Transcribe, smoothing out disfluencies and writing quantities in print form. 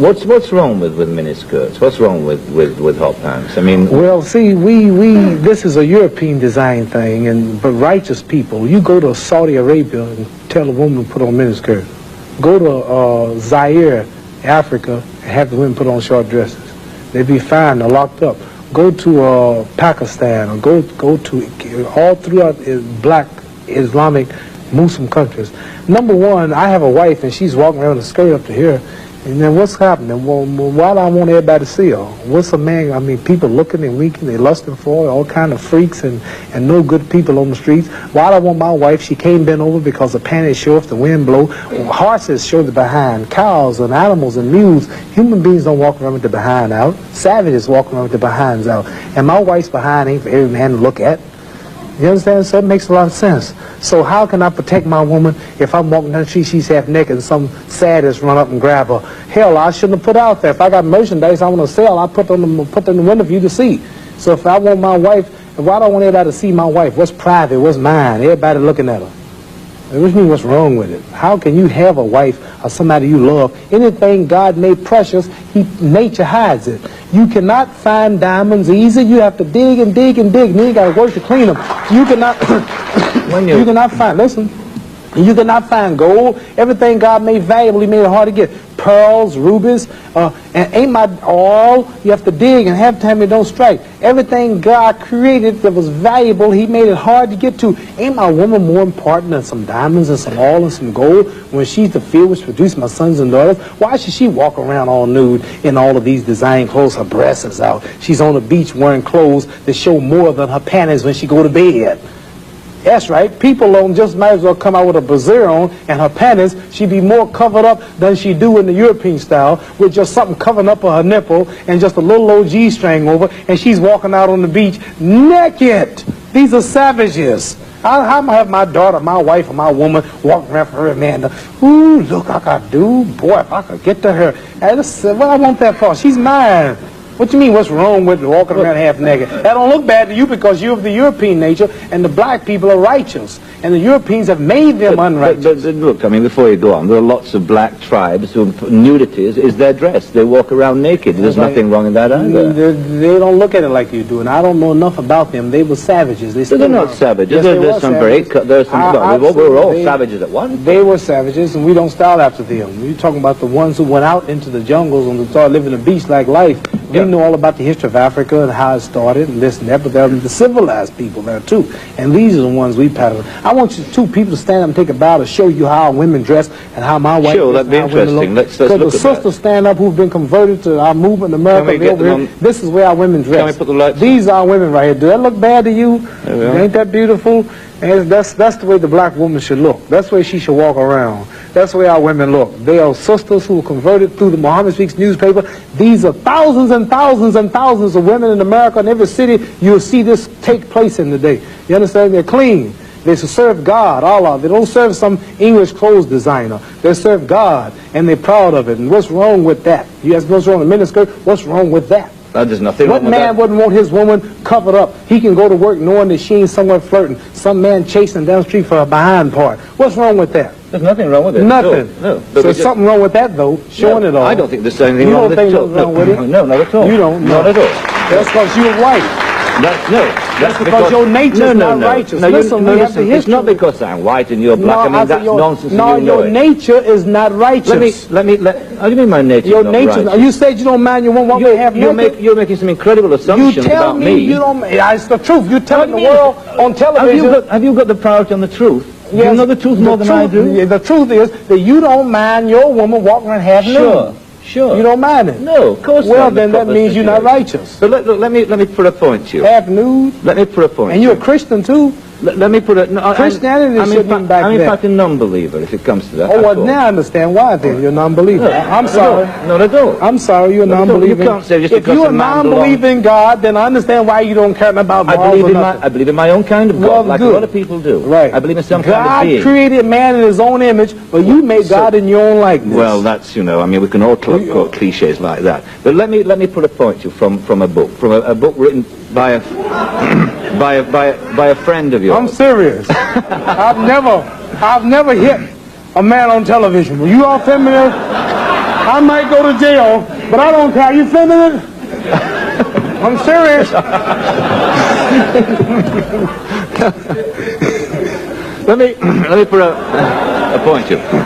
What's wrong with miniskirts? What's wrong with hot pants? I mean, well, see, this is a European design thing, but righteous people, you go to Saudi Arabia and tell a woman to put on miniskirt. Go to Zaire, Africa, and have the women put on short dresses. They'd be fine. They're locked up. Go to Pakistan, or go to all throughout black Islamic Muslim countries. Number one, I have a wife and she's walking around with a skirt up to here, and then what's happening? Well, why do I want everybody to see her? What's a man? I mean, people looking and winking, they lusting for her, all kind of freaks and no good people on the streets. Why do I want my wife? She can't bend over because the panties show if the wind blow. Horses show the behind. Cows and animals and mules. Human beings don't walk around with the behind out. Savages walk around with the behinds out. And my wife's behind ain't for every man to look at. You understand? So it makes a lot of sense. So how can I protect my woman if I'm walking down the street, she's half naked, and some sadist run up and grab her? Hell, I shouldn't have put out there. If I got merchandise I want to sell, I put in the window for you to see. So if I want my wife, why do I want everybody to see my wife? What's private? What's mine? Everybody looking at her. What mean, what's wrong with it? How can you have a wife or somebody you love? Anything God made precious, nature hides it. You cannot find diamonds easy. You have to dig and dig and dig. And then you got to work to clean them. You cannot. You cannot find. Listen. You cannot find gold. Everything God made valuable, He made it hard to get. Pearls, rubies, and ain't my all. You have to dig, and half the time it don't strike. Everything God created that was valuable, He made it hard to get to. Ain't my woman more important than some diamonds and some oil and some gold when she's the field which produced my sons and daughters? Why should she walk around all nude in all of these design clothes? Her breasts is out. She's on the beach wearing clothes that show more than her panties when she go to bed. That's right. People just might as well come out with a brassiere on and her panties. She'd be more covered up than she do in the European style, with just something covering up her nipple and just a little old G-string over, and she's walking out on the beach naked. These are savages. How am I have my daughter, my wife, or my woman walking around for her man? Ooh, look, I could do. Boy, if I could get to her. What I want that for? She's mine. What you mean, what's wrong with walking around half naked? That don't look bad to you because you're of the European nature, and the black people are righteous. And the Europeans have made them unrighteous. But look, I mean, before you go on, there are lots of black tribes who nudity is their dress. They walk around naked. There's nothing wrong in that either. They don't look at it like you do, and I don't know enough about them. They were savages. They're not savages. Yes, we were all savages at once. They were savages, and we don't style after them. We're talking about the ones who went out into the jungles and started living a beach-like life. We know all about the history of Africa and how it started and this and that, but there are the civilized people there too. And these are the ones we pattern. I want you two people to stand up and take a bow to show you how women dress and how my wife Sure, that'd be interesting. Let's look at that. The sisters stand up who've been converted to our movement in America. This is where our women dress. Can we put the lights These are our women right here. Do that look bad to you? Ain't that beautiful? And that's the way the black woman should look. That's the way she should walk around. That's the way our women look. They are sisters who were converted through the Mohammed Speaks newspaper. These are thousands and thousands and thousands of women in America. In every city, you'll see this take place in the day. You understand? They're clean. They serve God, Allah. They don't serve some English clothes designer. They serve God, and they're proud of it. And what's wrong with that? You ask what's wrong with miniskirt? What's wrong with that? There's nothing wrong with that. What man wouldn't want his woman covered up? He can go to work knowing that she ain't somewhere flirting. Some man chasing down the street for a behind part. What's wrong with that? There's nothing wrong with it. Nothing. No. So there's something wrong with that, though, showing it all. I don't think there's anything wrong with it. You don't think there's wrong with it? No, not at all. You don't? Not at all. That's because you're white. That's because your nature's not righteous. Listen, it's not because I'm white and you're black. I mean, that's nonsense. No, your nature is not righteous. How do you mean my nature is not righteous? You said you don't mind your woman one way half naked. You're making some incredible assumptions about me. You tell me you don't. It's the truth. You're telling the world on television. Have you got the priority on the truth? Yes, you know the truth more than I do? The truth is that you don't mind your woman walking around half nude. Sure. You don't mind it? No, of course not. Well, then that means you're not righteous. But let me put a point to you. Half nude? Let me put a point. And you're a Christian too? Let me put it. No, Christianity shouldn't be back I'm in there. fact a non-believer if it comes to that. Oh, well, now I understand why then. You're a non-believer. I'm sorry. No, I don't. I'm sorry, you're a non-believer. You can't say just if because you're a a man non-believer in God, then I understand why you don't care about morals. I believe in my own kind of God, like a lot of people do. Right. I believe in some kind of being. God created man in his own image, but you made God in your own likeness. Well, that's, I mean, we can all quote cliches like that. But let me put a point to you from a book written by a friend of yours. I'm serious. I've never hit a man on television. Were you all familiar? I might go to jail, but I don't care. You filming it? I'm serious. Let me put a point to you.